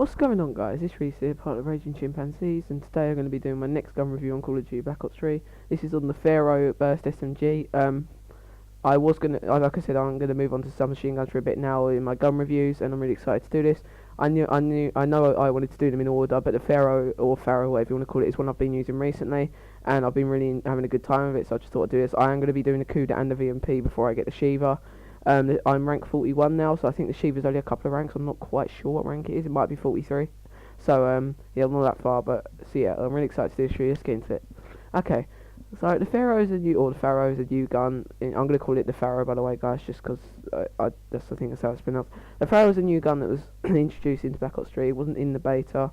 What's going on, guys? It's Reese here, part of Raging Chimpanzees, and today I'm going to be doing my next gun review on Call of Duty Black Ops 3. This is on the Pharo Burst SMG. I was gonna, like I said, I'm gonna move on to some machine guns for a bit now in my gun reviews, and I'm really excited to do this. I know I wanted to do them in order, but the Pharo, whatever you want to call it, is one I've been using recently, and I've been really having a good time with it. So I just thought I'd do this. I am going to be doing the CoD and the VMP before I get the Shiva. I'm rank 41 now, so I think the Shiva's only a couple of ranks. I'm not quite sure what rank it is. It might be 43. So yeah, I'm not that far, but so yeah, I'm really excited to do this review. Let's get into it. Okay. So the Pharo is a new gun. I'm going to call it the Pharo, by the way, guys, just because that's the thing, that's how it's pronounced. The Pharo is a new gun that was introduced into Black Ops 3. It wasn't in the beta,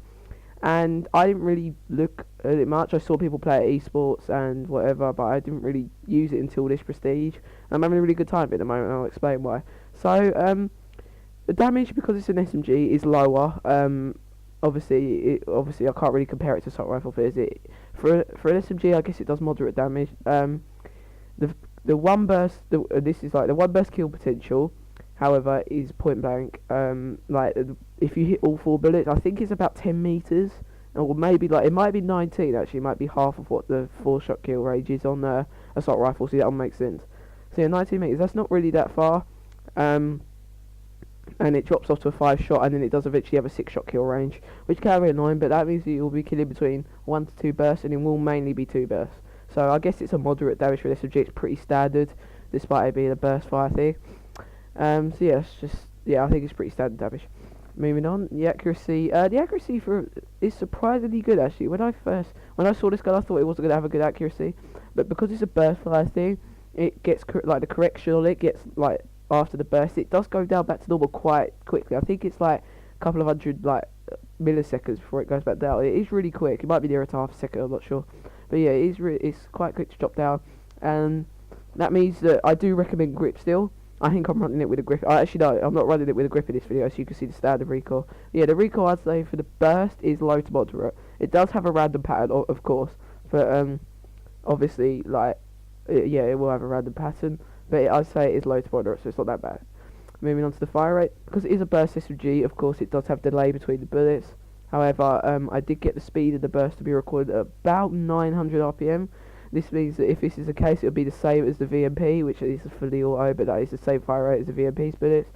and I didn't really look at it much. I saw people play it at esports and whatever, but I didn't really use it until this Prestige. And I'm having a really good time at the moment, and I'll explain why. So the damage, because it's an SMG, is lower. Obviously I can't really compare it to assault rifle, but for an SMG, I guess it does moderate damage. The one burst, this is like the one burst kill potential, however, is point blank. Like if you hit all 4 bullets, I think it's about 10 meters, or maybe like it might be 19 actually. It might be half of what the 4-shot kill range is on assault rifle. So that'll make sense. So yeah, 19 meters. That's not really that far. And it drops off to a 5-shot, and then it does eventually have a 6-shot kill range, which can be annoying, but that means that you'll be killing between 1 to 2 bursts, and it will mainly be 2 bursts. So I guess it's a moderate damage for an SMG. It's pretty standard, despite it being a burst fire thing. So yeah, I think it's pretty standard damage. Moving on, the accuracy is surprisingly good actually. When I saw this gun, I thought it wasn't going to have a good accuracy, but because it's a burst fire thing, it gets like the correction on it gets like. After the burst, it does go down back to normal quite quickly. I think it's like a couple of hundred milliseconds before it goes back down. It is really quick. It might be near to half a second, I'm not sure, but yeah, it's quite quick to drop down, and that means that I do recommend grip still. I think I'm running it with a grip. Actually no, I'm not running it with a grip in this video, so you can see the standard recoil. Yeah, the recoil I'd say for the burst is low to moderate. It does have a random pattern, of course, but obviously like it will have a random pattern. But I'd say it is low to moderate, so it's not that bad. Moving on to the fire rate. Because it is a burst SMG, of course it does have delay between the bullets. However, I did get the speed of the burst to be recorded at about 900 RPM. This means that if this is the case, it will be the same as the VMP, which is a fully auto, but that is the same fire rate as the VMP's bullets.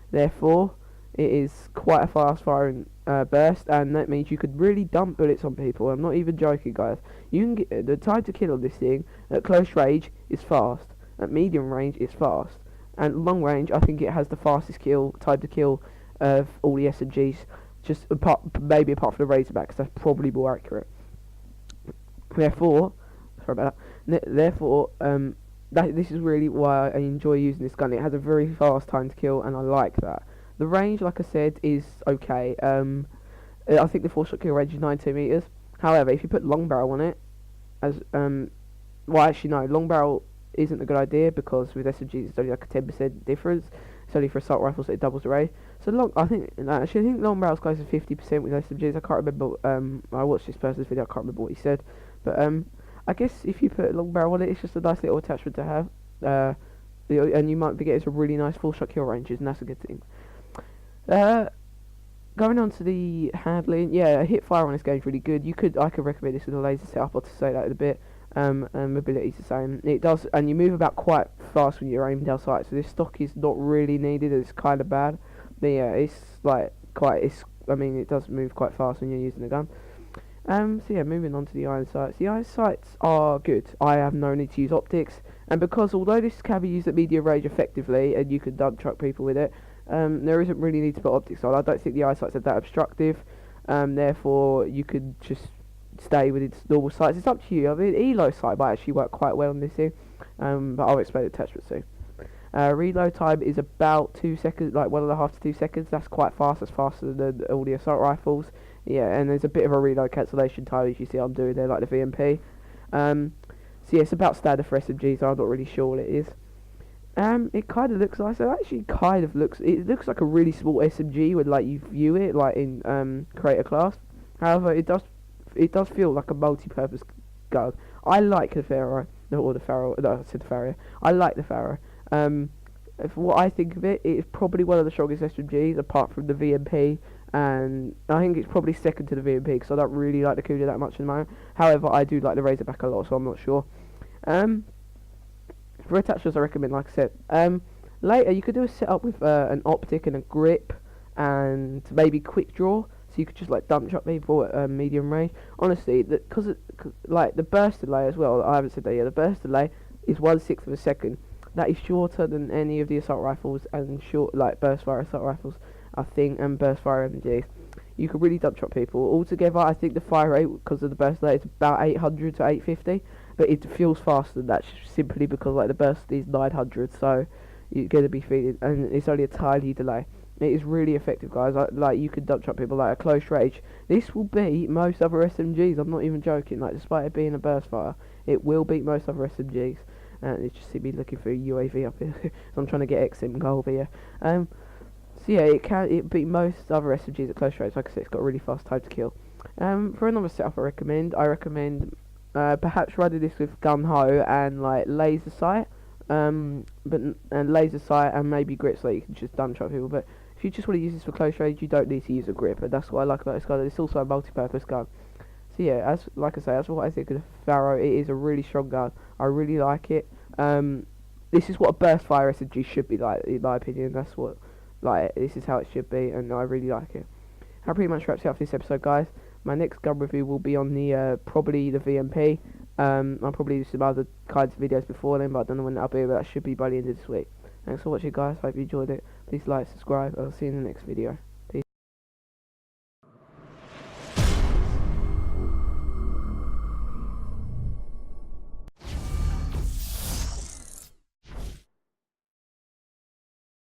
Therefore, it is quite a fast firing burst, and that means you could really dump bullets on people. I'm not even joking, guys. You can get the time to kill on this thing at close range is fast. At medium range, it's fast, and long range, I think it has the fastest time to kill of all the SMGs. Maybe apart from the Razorback, because that's probably more accurate. Therefore, this is really why I enjoy using this gun. It has a very fast time to kill, and I like that. The range, like I said, is okay. I think the 4-shot kill range is 19 meters. However, if you put long barrel on it, long barrel isn't a good idea, because with SMGs it's only like a 10% difference. It's only for assault rifles that it doubles the range. So I think long barrel's close to 50% with SMGs. I can't remember. I watched this person's video. I can't remember what he said, but I guess if you put a long barrel on it, it's just a nice little attachment to have. And you might be getting some really nice 4-shot kill ranges, and that's a good thing. Going on to the handling, yeah, hip fire on this game is really good. I could recommend this with a laser setup, or to say that in a bit. And mobility's the same. It does, and you move about quite fast when you're aiming down sight. So this stock is not really needed. It's kind of bad, but yeah, it does move quite fast when you're using the gun. So yeah, moving on to the iron sights. The iron sights are good. I have no need to use optics, and because although this can be used at medium range effectively, and you can dump truck people with it, there isn't really need to put optics on. I don't think the iron sights are that obstructive. Therefore, you could just stay with its normal sights. It's up to you. I mean, Elo sight might actually work quite well on this thing, but I'll explain the attachment soon. Reload time is about 2 seconds, like 1.5 to 2 seconds. That's quite fast. That's faster than all the assault rifles. Yeah, and there's a bit of a reload cancellation time, as you see I'm doing there, like the VMP. So yeah, it's about standard for SMGs. I'm not really sure what it is. It kind of looks nice. It looks like a really small SMG when like you view it like in creator class. However, it does feel like a multi-purpose gun. I like the Pharo. No, I said the Pharo. I like the Pharo. For what I think of it, it is probably one of the strongest SMGs, apart from the VMP and I think it's probably second to the VMP because I don't really like the CoD that much at the moment. However, I do like the Razorback a lot, so I'm not sure. For attachments, I recommend, like I said, later you could do a setup with an optic and a grip, and maybe quick draw, so you could just like dump shot people at medium range. Honestly, because like the burst delay as well, I haven't said that yet. The burst delay is 1/6 of a second. That is shorter than any of the assault rifles and short like burst fire assault rifles, I think, and burst fire MGs. You could really dump shot people. Altogether, I think the fire rate, because of the burst delay, is about 800 to 850, but it feels faster than that simply because like the burst is 900, so you're going to be feeling, and it's only a tiny delay. It is really effective, guys. Like you could dump shot people like a close range. This will beat most other SMGs. I'm not even joking. Like, despite it being a burst fire, it will beat most other SMGs. And it's just me looking for a UAV up here. So I'm trying to get XM goal here. So yeah, it beat most other SMGs at close range. Like I said, it's got a really fast time to kill. For another setup, I recommend perhaps running this with gun ho and like laser sight. And laser sight and maybe grip, so you can just dump shot people. But if you just want to use this for close range, you don't need to use a grip, and that's what I like about this gun. It's also a multi-purpose gun. So yeah, like I say, that's what I think of the Pharo. It is a really strong gun. I really like it. This is what a burst fire SMG should be like, in my opinion. That's what, like, this is how it should be, and I really like it. That pretty much wraps it up for this episode, guys. My next gun review will be on the probably the VMP. I'll probably do some other kinds of videos before then, but I don't know when that'll be, but that should be by the end of this week. Thanks for watching, guys. Hope you enjoyed it. Please like, subscribe. I'll see you in the next video.